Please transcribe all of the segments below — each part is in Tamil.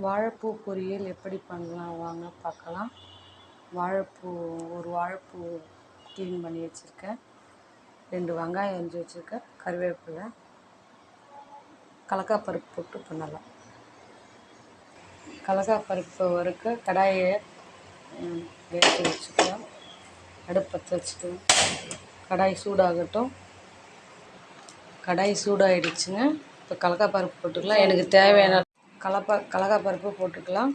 வாழைப்பூ பொரியல் எப்படி பண்ணலாம் வாங்க பார்க்கலாம். ஒரு வாழைப்பூ க்ளீன் பண்ணி வச்சுருக்கேன். 2 வெங்காயம் அரிஞ்சு வச்சுருக்கேன். கருவேப்பிலை, கடலைப்பருப்பு போட்டு பண்ணலாம். கடலைப்பருப்பு வறுக்க கடாயை வேக வச்சுக்கலாம். அடுப்பு பற்ற வச்சுக்கலாம். கடாய் சூடாகட்டும். கடாய் சூடாகிடுச்சுங்க. இப்போ கடலைப்பருப்பு போட்டுக்கலாம். எனக்கு தேவையான கடலைப்பருப்பு போட்டுக்கலாம்.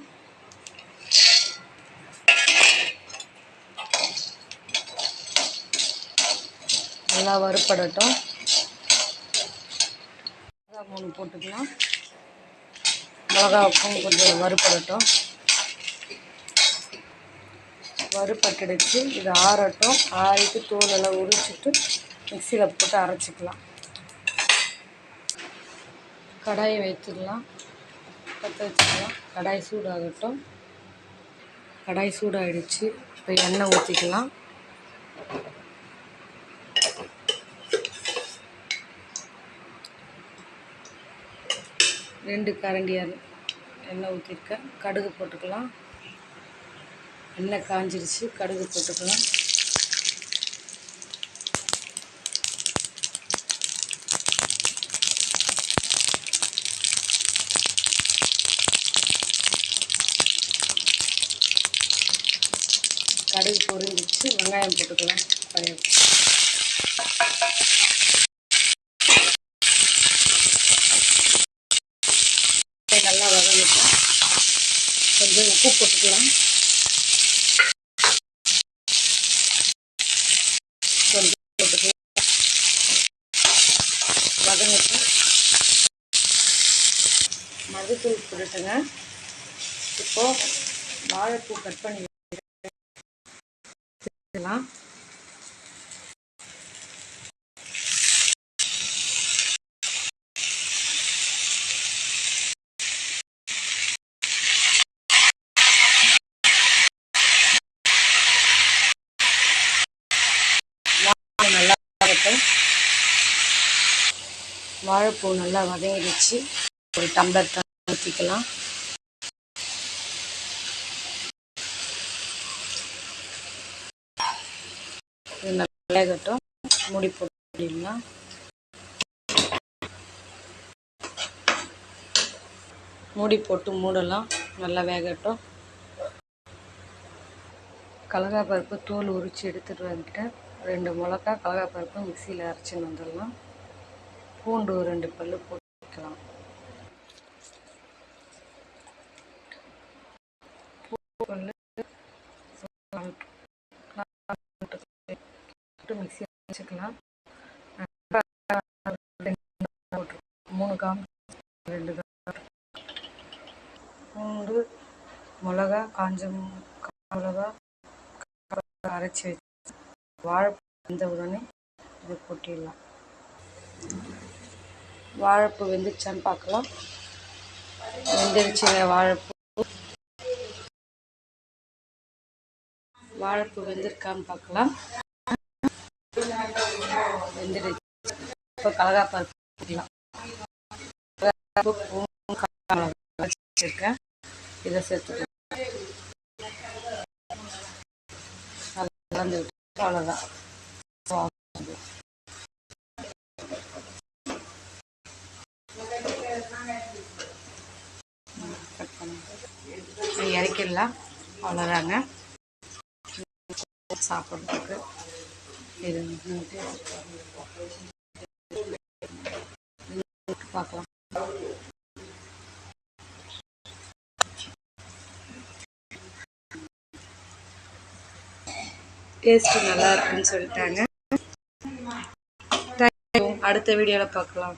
நல்லா வறுப்படட்டும். 3 போட்டுக்கலாம். மிளகாவுக்கும் கொஞ்சம் வறுப்படட்டும். வறுப்பட்டுடுச்சு. இது ஆறட்டும். ஆறிட்டு தோலெல்லாம் உரிச்சிட்டு மிக்சியில் போட்டு அரைச்சிக்கலாம். கடாயை வைத்துடலாம். பற்ற வச்சுக்கலாம். கடாய் சூடாகட்டும். கடாய் சூடாகிடுச்சு. இப்போ எண்ணெய் ஊற்றிக்கலாம். ரெண்டு கரண்டி எண்ணெய் ஊற்றிருக்கேன். கடுகு போட்டுக்கலாம். எண்ணெய் காஞ்சிருச்சு. கடுகு போட்டுக்கலாம். கடுகு பொரிஞ்சிச்சு. வெங்காயம் போட்டுக்கலாம். நல்லா வதங்கிட்டோம். கொஞ்சம் உப்பு போட்டுக்கலாம். கொஞ்சம் போட்டுக்கலாம். வதங்கிட்டு மஞ்சத்தூள் போட்டுட்டுங்க. இப்போது வாழைப்பூ கட் பண்ணி வச்சுக்கலாம். நல்லா வதங்கட்டும். வாழைப்பூ நல்லா வதங்கிடுச்சு. ஒரு டம்ளர் ஊற்றிக்கலாம். இது நல்லா வேகட்டும். மூடி போட்டுக்கலாம். மூடி போட்டு மூடலாம். நல்லா வேகட்டும். கடலைப்பருப்பு தோல் உரித்து எடுத்துகிட்டு வந்துட்டேன். 2 மிளகா கடலைப்பருப்பு மிக்சியில் அரைச்சின்னு வந்துடலாம். பூண்டு 2 பல்லு போட்டுக்கலாம். மிக்சி வச்சுக்கலாம். 3 காம்பு 2 பூண்டு, மிளகா, காஞ்ச மிளகா அரைச்சி வச்சு வாழைப்பூ வெந்த உடனே இதை கொட்டிடலாம். வாழைப்பூ வெந்துச்சான்னு பார்க்கலாம். வெந்துடுச்சுங்க. வாழைப்பூ வெந்திருக்கான்னு பார்க்கலாம். வெந்துடுச்சு. இப்போ கடலைப்பருப்பு போட்டுக்கலாம். வச்சுருக்கேன். இதை சேர்த்துக்கலாம். கலந்து விட்டு அவ்வளோதான். இறக்கிடலாம். அவ்வளோதாங்க. சாப்பிட்றதுக்கு இது பார்க்கலாம். டேஸ்ட்டு நல்லா இருக்குன்னு சொல்லிட்டாங்க. அடுத்த வீடியோவில் பார்க்கலாம்.